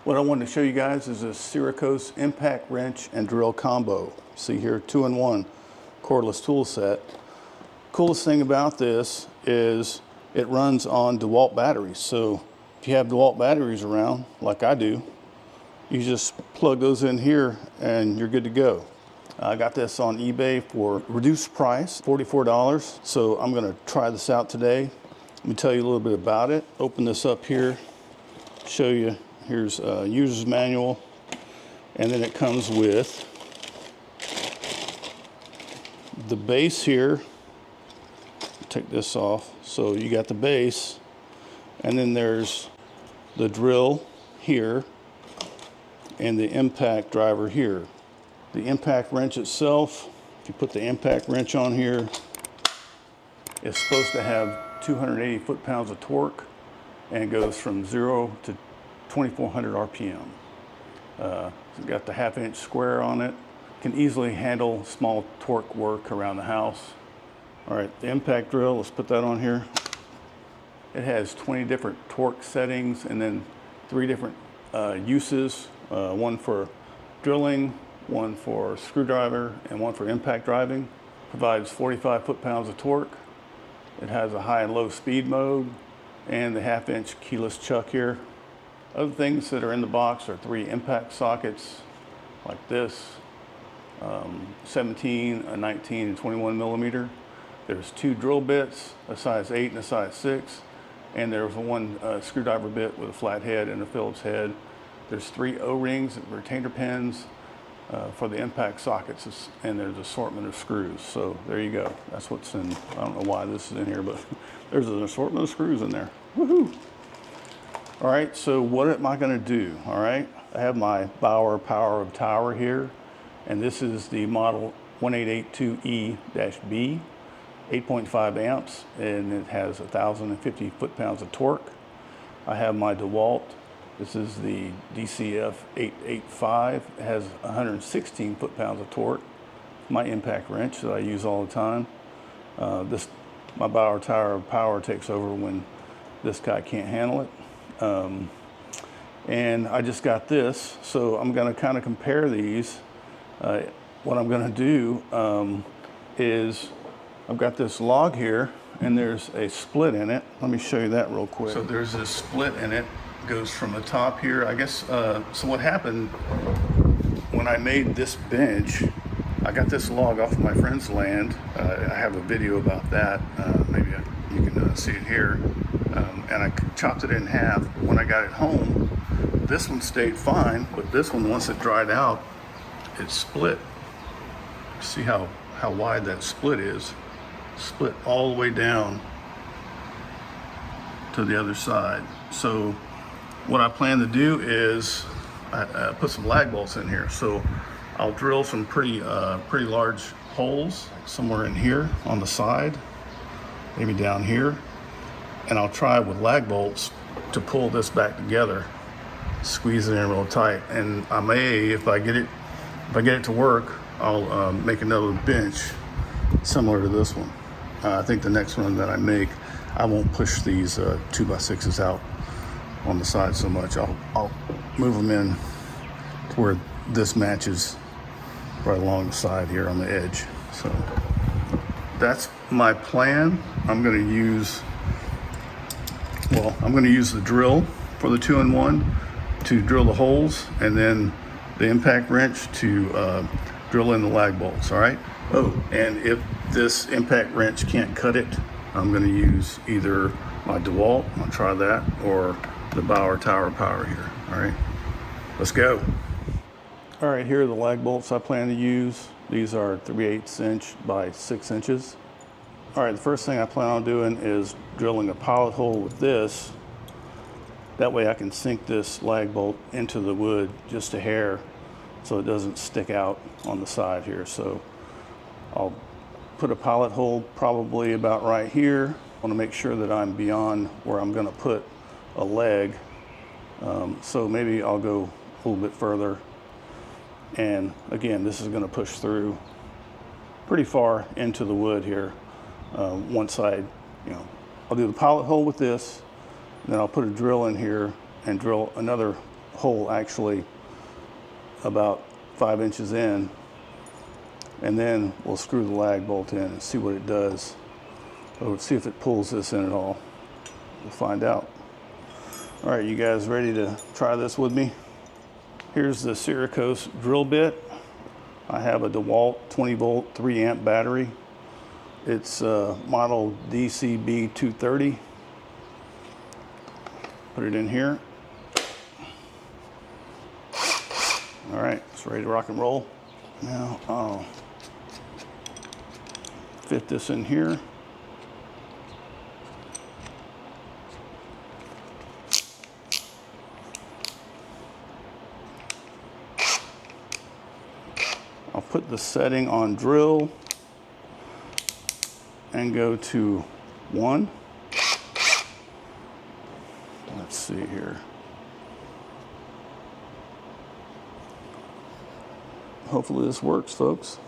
What I wanted to show you guys is a Cerycose impact wrench and drill combo. See here, 2-in-1 cordless tool set. Coolest thing about this is it runs on DeWalt batteries. So if you have DeWalt batteries around, like I do, you just plug those in here and you're good to go. I got this on eBay for reduced price, $44. So I'm gonna try this out today. Let me tell you a little bit about it. Open this up here, show you. Here's a user's manual, and then it comes with the base here. Take this off. So you got the base, and then there's the drill here and the impact driver here. The impact wrench itself, if you put the impact wrench on here, it's supposed to have 280 foot-pounds of torque, and it goes from 0 to 2400 RPM. It's got the 1/2-inch square on it. Can easily handle small torque work around the house. All right, the impact drill, let's put that on here. It has 20 different torque settings and then 3 different uses. One for drilling, one for screwdriver, and one for impact driving. Provides 45 foot-pounds of torque. It has a high and low speed mode and the 1/2-inch keyless chuck here. Other things that are in the box are 3 impact sockets like this, 17, a 19, and 21 millimeter. There's 2 drill bits, a size 8 and a size 6, and there's one screwdriver bit with a flat head and a Phillips head. There's 3 O-rings and retainer pins for the impact sockets, and there's an assortment of screws. So there you go. That's what's in. I don't know why this is in here, but there's an assortment of screws in there. Woohoo! All right, so what am I gonna do? All right, I have my Bauer Power of Tower here, and this is the model 1882E-B, 8.5 amps, and it has 1,050 foot-pounds of torque. I have my DeWalt, this is the DCF 885, it has 116 foot-pounds of torque. My impact wrench that I use all the time. My Bauer Tower of Power takes over when this guy can't handle it. And I just got this, so I'm going to kind of compare these. What I'm going to do is I've got this log here, and there's a split in it. Let me show you that real quick. So there's this split in it, goes from the top here. I guess, so what happened when I made this bench, I got this log off of my friend's land. I have a video about that. Maybe you can see it here. And I chopped it in half. When I got it home, this one stayed fine, but this one, once it dried out, it split. See how wide that split is? Split all the way down to the other side. So what I plan to do is I put some lag bolts in here. So I'll drill some pretty large holes somewhere in here on the side, maybe down here. And I'll try with lag bolts to pull this back together, squeeze it in real tight. And I may, if I get it to work, I'll make another bench similar to this one. I think the next one that I make, I won't push these 2x6s out on the side so much. I'll move them in to where this matches right along the side here on the edge. So that's my plan. I'm going to use the drill for the 2-in-1 to drill the holes, and then the impact wrench to drill in the lag bolts, all right? Oh, and if this impact wrench can't cut it, I'm gonna use either my DeWalt, I'll try that, or the Bauer Tower of Power here, all right? Let's go. All right, here are the lag bolts I plan to use. These are 3/8 inch by 6 inches. All right, the first thing I plan on doing is drilling a pilot hole with this. That way I can sink this lag bolt into the wood just a hair so it doesn't stick out on the side here. So I'll put a pilot hole probably about right here. I want to make sure that I'm beyond where I'm going to put a leg. So maybe I'll go a little bit further. And again, this is going to push through pretty far into the wood here. One side, I'll do the pilot hole with this, then I'll put a drill in here and drill another hole actually about 5 inches in, and then we'll screw the lag bolt in and see what it does. Or see if it pulls this in at all. We'll find out. All right, you guys ready to try this with me? Here's the Cerycose drill bit. I have a DeWalt 20-volt 3-amp battery. It's model DCB 230. Put it in here. All right, it's ready to rock and roll. Now I'll fit this in here. I'll put the setting on drill and go to 1. Let's see here. Hopefully this works, folks.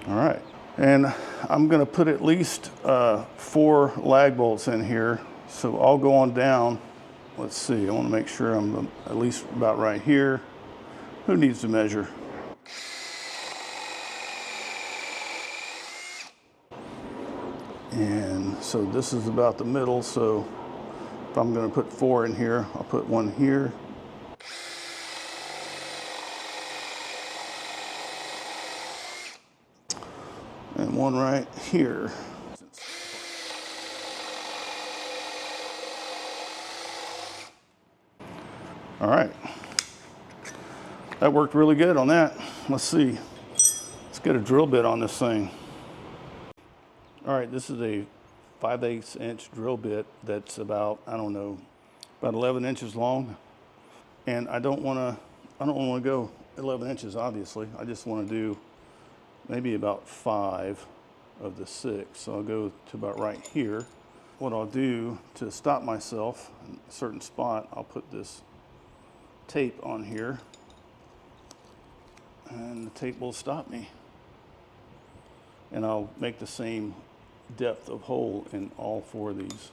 All right, and I'm gonna put at least 4 lag bolts in here. So I'll go on down. Let's see, I wanna make sure I'm at least about right here. Who needs to measure? And so this is about the middle, so if I'm gonna put 4 in here, I'll put 1 here. And 1 right here. All right, that worked really good on that. Let's see, let's get a drill bit on this thing. All right, this is a 5/8 inch drill bit that's about, I don't know, about 11 inches long. And I don't want to go 11 inches, obviously. I just want to do maybe about 5 of the 6. So I'll go to about right here. What I'll do to stop myself in a certain spot, I'll put this tape on here, and the tape will stop me. And I'll make the same depth of hole in all 4 of these.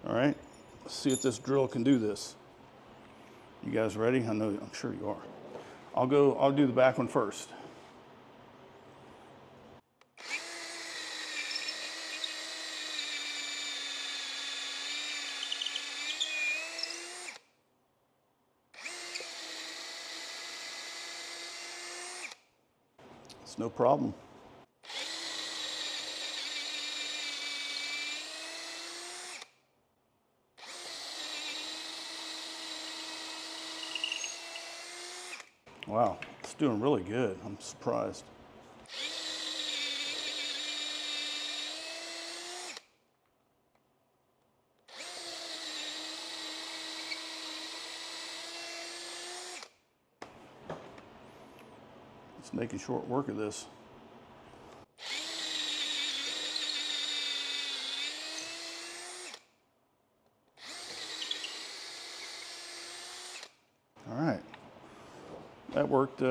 All right, let's see if this drill can do this. You guys ready? I know, I'm sure you are. I'll do the back one first. It's no problem. Wow, it's doing really good. I'm surprised. It's making short work of this. All right, that worked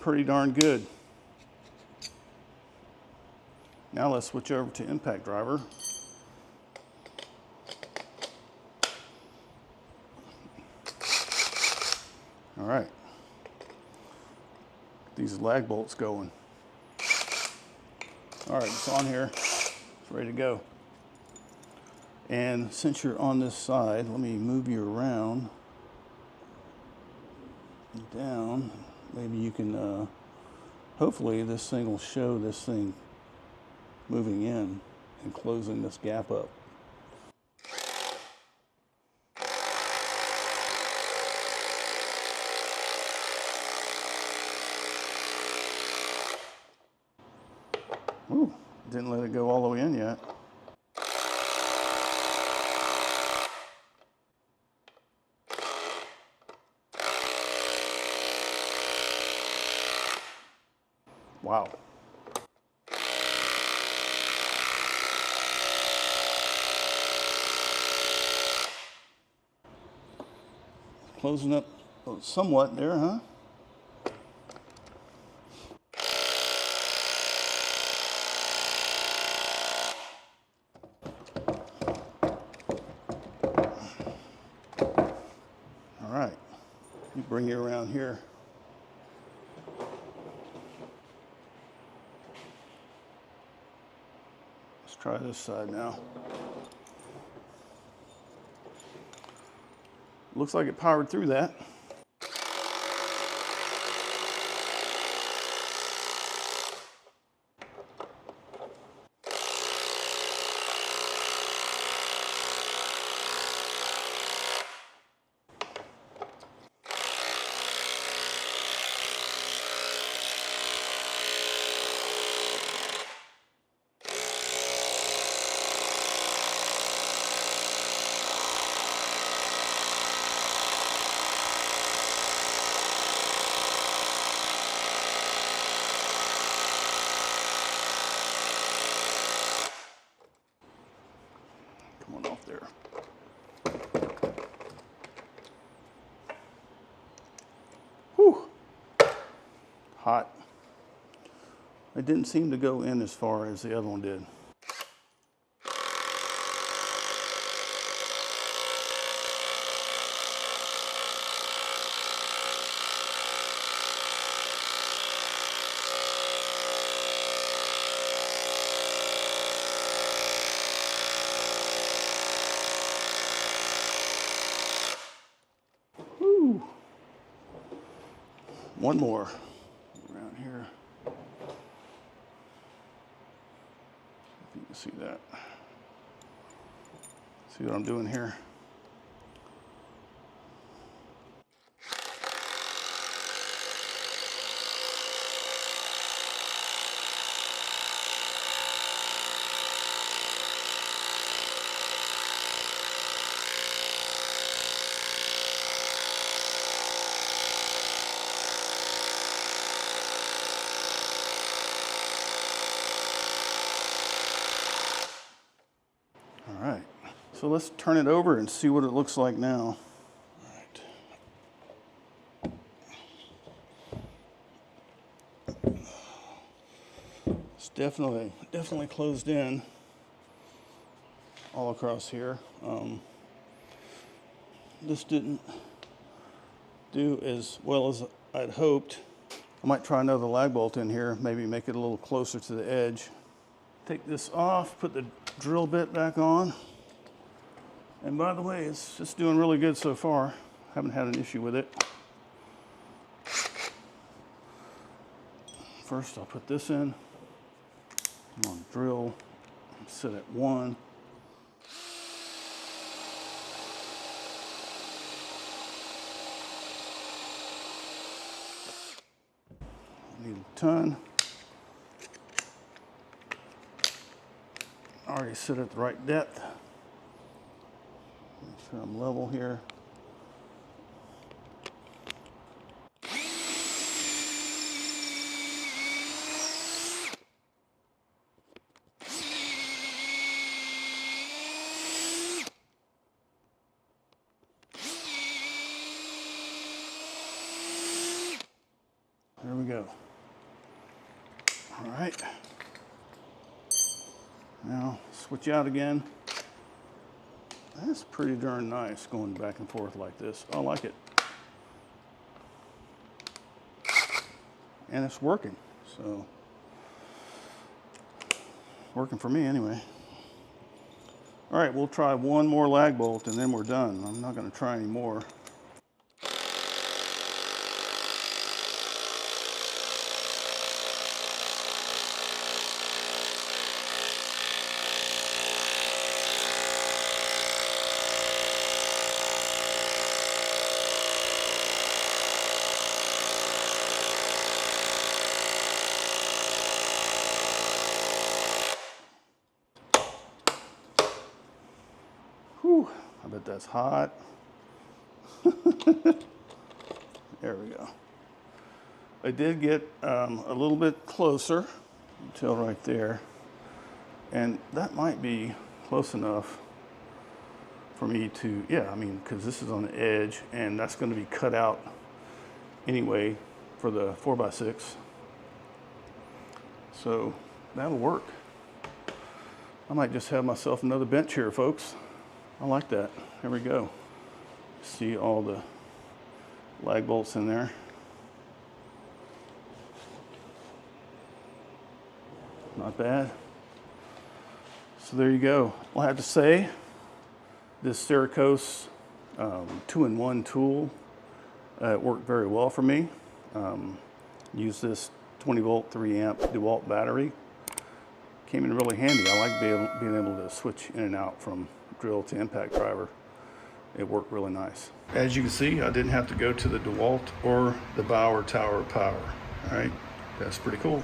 pretty darn good. Now let's switch over to impact driver. All right, these lag bolts going. All right, it's on here, it's ready to go. And since you're on this side, let me move you around down. Maybe you can, hopefully this thing will show this thing moving in and closing this gap up. Ooh, didn't let it go all the way in yet. Wow. Closing up somewhat there, huh? 'Cause bring you around here. Let's try this side now. Looks like it powered through that. Come on off there. Whew. Hot. It didn't seem to go in as far as the other one did. Whew. One more around here. If you can see that. See what I'm doing here? All right, so let's turn it over and see what it looks like now. All right. It's definitely closed in all across here. This didn't do as well as I'd hoped. I might try another lag bolt in here, maybe make it a little closer to the edge. Take this off, put the drill bit back on. And by the way, it's just doing really good so far. Haven't had an issue with it. First, I'll put this in. I'm on drill, sit at 1. I need a ton. Already sit at the right depth. Make sure I'm level here. There we go. All right. Now switch out again. That's pretty darn nice going back and forth like this. I like it. And it's working, so working for me anyway. All right, we'll try one more lag bolt and then we're done. I'm not going to try any more. Whew, I bet that's hot. There we go. I did get a little bit closer until right there. And that might be close enough for me to, yeah, I mean, because this is on the edge and that's going to be cut out anyway for the 4x6. So that'll work. I might just have myself another bench here, folks. I like that. There we go. See all the lag bolts in there. Not bad. So there you go. I'll have to say, this Cerycose 2-in-1 tool worked very well for me. Use this 20-volt 3-amp DeWalt battery. Came in really handy. I like being able to switch in and out from drill to impact driver. It worked really nice. As you can see, I didn't have to go to the DeWalt or the Bauer Tower of Power. All right, that's pretty cool.